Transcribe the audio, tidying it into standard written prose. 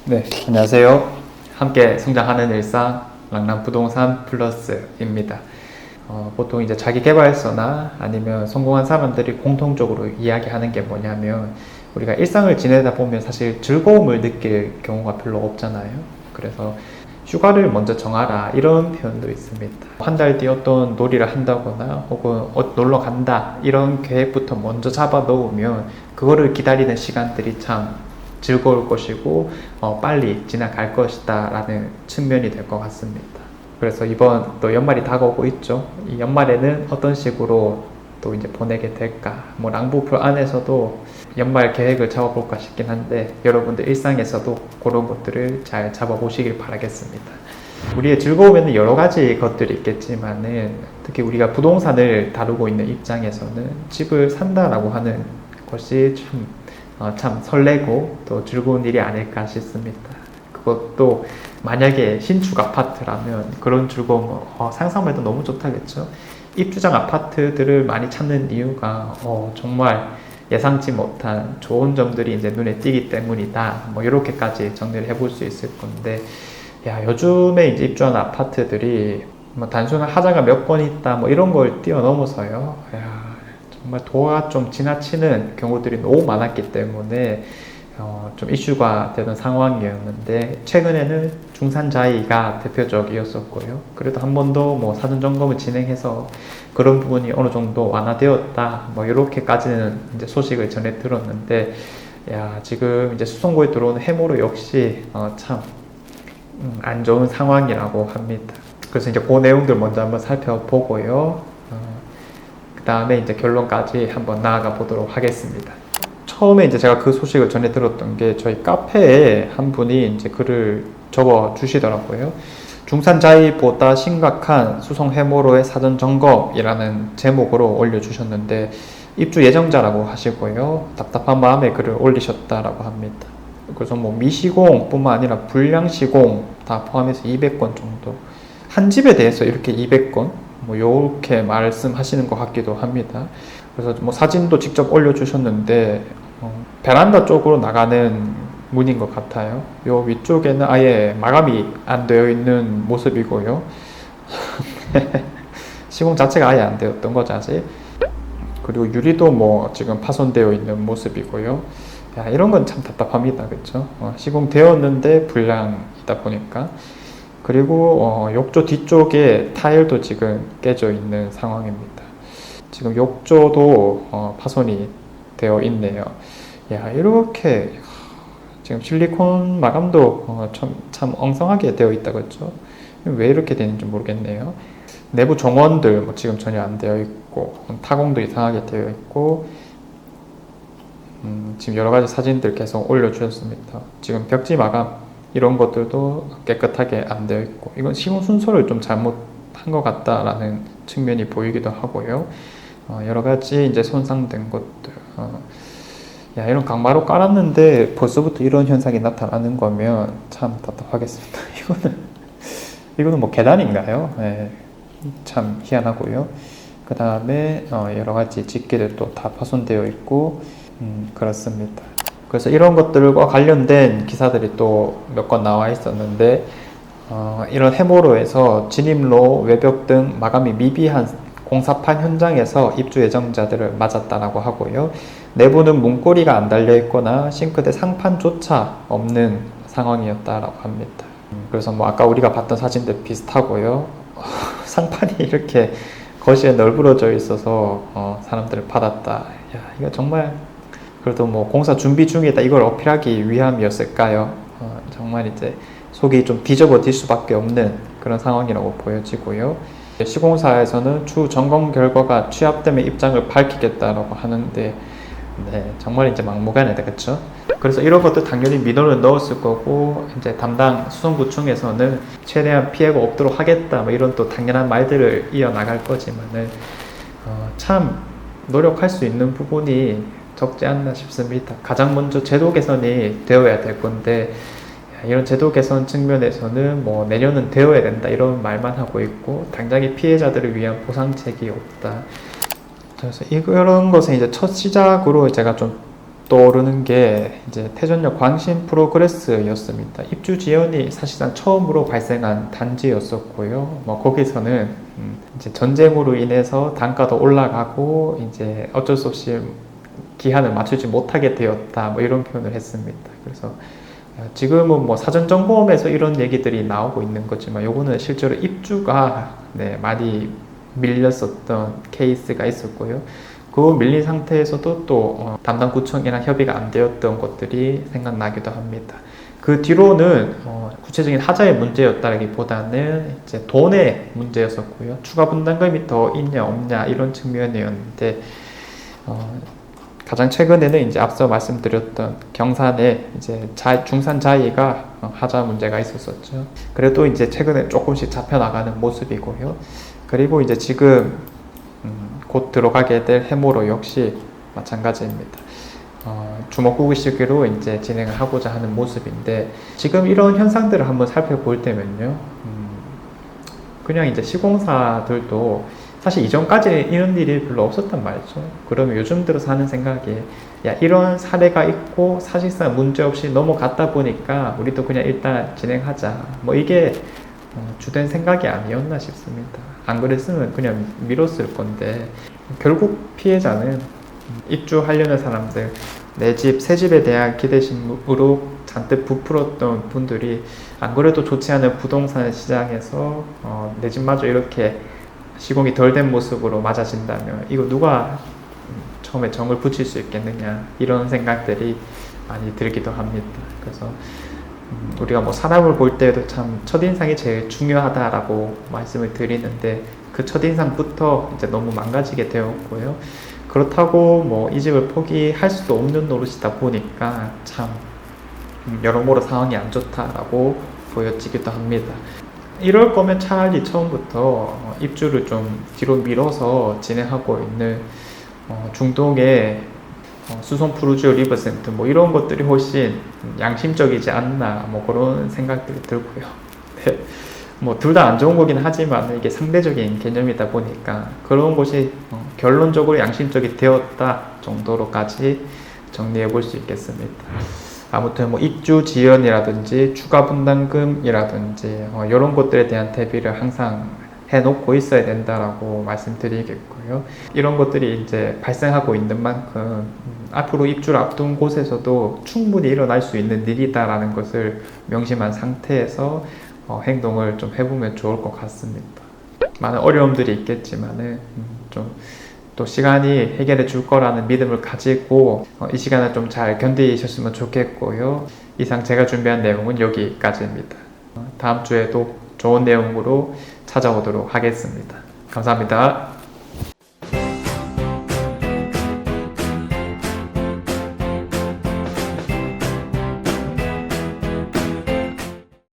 네, 안녕하세요. 함께 성장하는 일상 랑남부동산 플러스입니다. 보통 이제 자기계발서나 아니면 성공한 사람들이 공통적으로 이야기하는 게 뭐냐면 우리가 일상을 지내다 보면 사실 즐거움을 느낄 경우가 별로 없잖아요. 그래서 휴가를 먼저 정하라 이런 표현도 있습니다. 한 달 뒤 어떤 놀이를 한다거나 혹은 놀러 간다 이런 계획부터 먼저 잡아 놓으면 그거를 기다리는 시간들이 참 즐거울 것이고 빨리 지나갈 것이다 라는 측면이 될 것 같습니다. 그래서 이번 또 연말이 다가오고 있죠. 이 연말에는 어떤 식으로 또 이제 보내게 될까, 뭐 랑부풀 안에서도 연말 계획을 잡아볼까 싶긴 한데 여러분들 일상에서도 그런 것들을 잘 잡아보시길 바라겠습니다. 우리의 즐거움에는 여러 가지 것들이 있겠지만은 특히 우리가 부동산을 다루고 있는 입장에서는 집을 산다라고 하는 것이 참 설레고 또 즐거운 일이 아닐까 싶습니다. 그것도 만약에 신축 아파트라면 그런 즐거움은 상상만 해도 너무 좋다겠죠. 입주장 아파트들을 많이 찾는 이유가 정말 예상치 못한 좋은 점들이 이제 눈에 띄기 때문이다. 뭐 이렇게까지 정리를 해볼 수 있을 건데, 야, 요즘에 이제 입주한 아파트들이 뭐 단순한 하자가 몇 건 있다 뭐 이런 걸 뛰어넘어서요. 야, 정말 도가 좀 지나치는 경우들이 너무 많았기 때문에 좀 이슈가 되는 상황이었는데 최근에는 중산자이가 대표적이었었고요. 그래도 한 번 더 뭐 사전 점검을 진행해서 그런 부분이 어느 정도 완화되었다. 뭐 이렇게까지는 이제 소식을 전해 들었는데, 야, 지금 이제 수성구에 들어오는 해모로 역시 참 안 좋은 상황이라고 합니다. 그래서 이제 그 내용들 먼저 한번 살펴보고요. 그 다음에 이제 결론까지 한번 나아가 보도록 하겠습니다. 처음에 이제 제가 그 소식을 전해 들었던 게 저희 카페에 한 분이 이제 글을 적어 주시더라고요. 중산자이보다 심각한 수성 해모로의 사전 점검이라는 제목으로 올려주셨는데 입주 예정자라고 하시고요. 답답한 마음에 글을 올리셨다라고 합니다. 그래서 뭐 미시공뿐만 아니라 불량시공 다 포함해서 200건 정도. 한 집에 대해서 이렇게 200건 뭐 이렇게 말씀하시는 것 같기도 합니다. 그래서 뭐 사진도 직접 올려주셨는데 베란다 쪽으로 나가는 문인 것 같아요. 요 위쪽에는 아예 마감이 안 되어 있는 모습이고요. 시공 자체가 아예 안 되었던 거죠 아직. 그리고 유리도 뭐 지금 파손되어 있는 모습이고요. 야, 이런 건 참 답답합니다, 그렇죠? 시공되었는데 불량이다 보니까. 그리고 욕조 뒤쪽에 타일도 지금 깨져 있는 상황입니다. 지금 욕조도 파손이 되어 있네요. 야, 이렇게 지금 실리콘 마감도 참 엉성하게 되어 있다, 그렇죠? 왜 이렇게 되는지 모르겠네요. 내부 정원들 뭐 지금 전혀 안 되어 있고 타공도 이상하게 되어 있고 지금 여러 가지 사진들 계속 올려주셨습니다. 지금 벽지 마감 이런 것들도 깨끗하게 안 되어 있고 이건 시공 순서를 좀 잘못한 것 같다라는 측면이 보이기도 하고요. 여러 가지 이제 손상된 것들. 야, 이런 강마루 깔았는데 벌써부터 이런 현상이 나타나는 거면 참 답답하겠습니다. 이거는 뭐 계단인가요? 네, 참 희한하고요. 그 다음에 여러 가지 집기들도 다 파손되어 있고 그렇습니다. 그래서 이런 것들과 관련된 기사들이 또 몇 건 나와 있었는데 이런 해모로에서 진입로, 외벽 등 마감이 미비한 공사판 현장에서 입주 예정자들을 맞았다라고 하고요. 내부는 문고리가 안 달려 있거나 싱크대 상판조차 없는 상황이었다라고 합니다. 그래서 뭐 아까 우리가 봤던 사진들 비슷하고요. 상판이 이렇게 거실에 널브러져 있어서 사람들을 받았다. 야, 이거 정말 그래도 뭐 공사 준비 중이다 이걸 어필하기 위함이었을까요? 정말 이제 속이 좀 뒤집어질 수밖에 없는 그런 상황이라고 보여지고요. 시공사에서는 추후 점검 결과가 취합되면 입장을 밝히겠다라고 하는데, 네, 정말 이제 막무가내다, 그렇죠? 그래서 이런 것도 당연히 민원을 넣었을 거고 이제 담당 수성구청에서는 최대한 피해가 없도록 하겠다 뭐 이런 또 당연한 말들을 이어나갈 거지만은 참 노력할 수 있는 부분이 적지 않나 싶습니다. 가장 먼저 제도 개선이 되어야 될 건데 이런 제도 개선 측면에서는 뭐 내년은 되어야 된다 이런 말만 하고 있고 당장의 피해자들을 위한 보상책이 없다. 그래서 이런 것은 이제 첫 시작으로 제가 좀 떠오르는 게 이제 태전역 광신 프로그레스였습니다. 입주 지연이 사실상 처음으로 발생한 단지였었고요. 뭐 거기서는 이제 전쟁으로 인해서 단가도 올라가고 이제 어쩔 수 없이 기한을 맞추지 못하게 되었다. 뭐 이런 표현을 했습니다. 그래서 지금은 뭐 사전점검에서 이런 얘기들이 나오고 있는 거지만 요거는 실제로 입주가 많이 밀렸었던 케이스가 있었고요. 그 밀린 상태에서도 또 담당 구청이랑 협의가 안 되었던 것들이 생각나기도 합니다. 그 뒤로는 구체적인 하자의 문제였다기보다는 이제 돈의 문제였었고요. 추가 분담금이 더 있냐 없냐 이런 측면이었는데 가장 최근에는 이제 앞서 말씀드렸던 경산에 이제 중산 자이가 하자 문제가 있었었죠. 그래도 이제 최근에 조금씩 잡혀나가는 모습이고요. 그리고 이제 지금 곧 들어가게 될 해모로 역시 마찬가지입니다. 주먹구구식으로 이제 진행을 하고자 하는 모습인데 지금 이런 현상들을 한번 살펴볼 때면요, 그냥 이제 시공사들도 사실 이전까지 이런 일이 별로 없었단 말이죠. 그러면 요즘 들어서 하는 생각이 야 이런 사례가 있고 사실상 문제없이 넘어갔다 보니까 우리도 그냥 일단 진행하자. 뭐 이게 주된 생각이 아니었나 싶습니다. 안 그랬으면 그냥 미뤘을 건데 결국 피해자는 입주하려는 사람들, 내 집, 새 집에 대한 기대심으로 잔뜩 부풀었던 분들이 안 그래도 좋지 않은 부동산 시장에서 내 집마저 이렇게 시공이 덜 된 모습으로 맞아진다면 이거 누가 처음에 정을 붙일 수 있겠느냐 이런 생각들이 많이 들기도 합니다. 그래서 우리가 뭐 사람을 볼 때도 참 첫인상이 제일 중요하다라고 말씀을 드리는데 그 첫인상부터 이제 너무 망가지게 되었고요. 그렇다고 뭐 이 집을 포기할 수도 없는 노릇이다 보니까 참 여러모로 상황이 안 좋다라고 보여지기도 합니다. 이럴 거면 차라리 처음부터 입주를 좀 뒤로 밀어서 진행하고 있는 중동의 수송 푸르지오 리버센터 뭐 이런 것들이 훨씬 양심적이지 않나 뭐 그런 생각들이 들고요. 네. 뭐 둘 다 안 좋은 거긴 하지만 이게 상대적인 개념이다 보니까 그런 것이 결론적으로 양심적이 되었다 정도로까지 정리해 볼 수 있겠습니다. 아무튼 뭐 입주 지연이라든지 추가 분담금이라든지 이런 것들에 대한 대비를 항상 해놓고 있어야 된다라고 말씀드리겠고요. 이런 것들이 이제 발생하고 있는 만큼 앞으로 입주를 앞둔 곳에서도 충분히 일어날 수 있는 일이다라는 것을 명심한 상태에서 행동을 좀 해보면 좋을 것 같습니다. 많은 어려움들이 있겠지만은 좀 또 시간이 해결해 줄 거라는 믿음을 가지고 이 시간을 좀 잘 견디셨으면 좋겠고요. 이상 제가 준비한 내용은 여기까지입니다. 다음 주에도 좋은 내용으로 찾아오도록 하겠습니다. 감사합니다.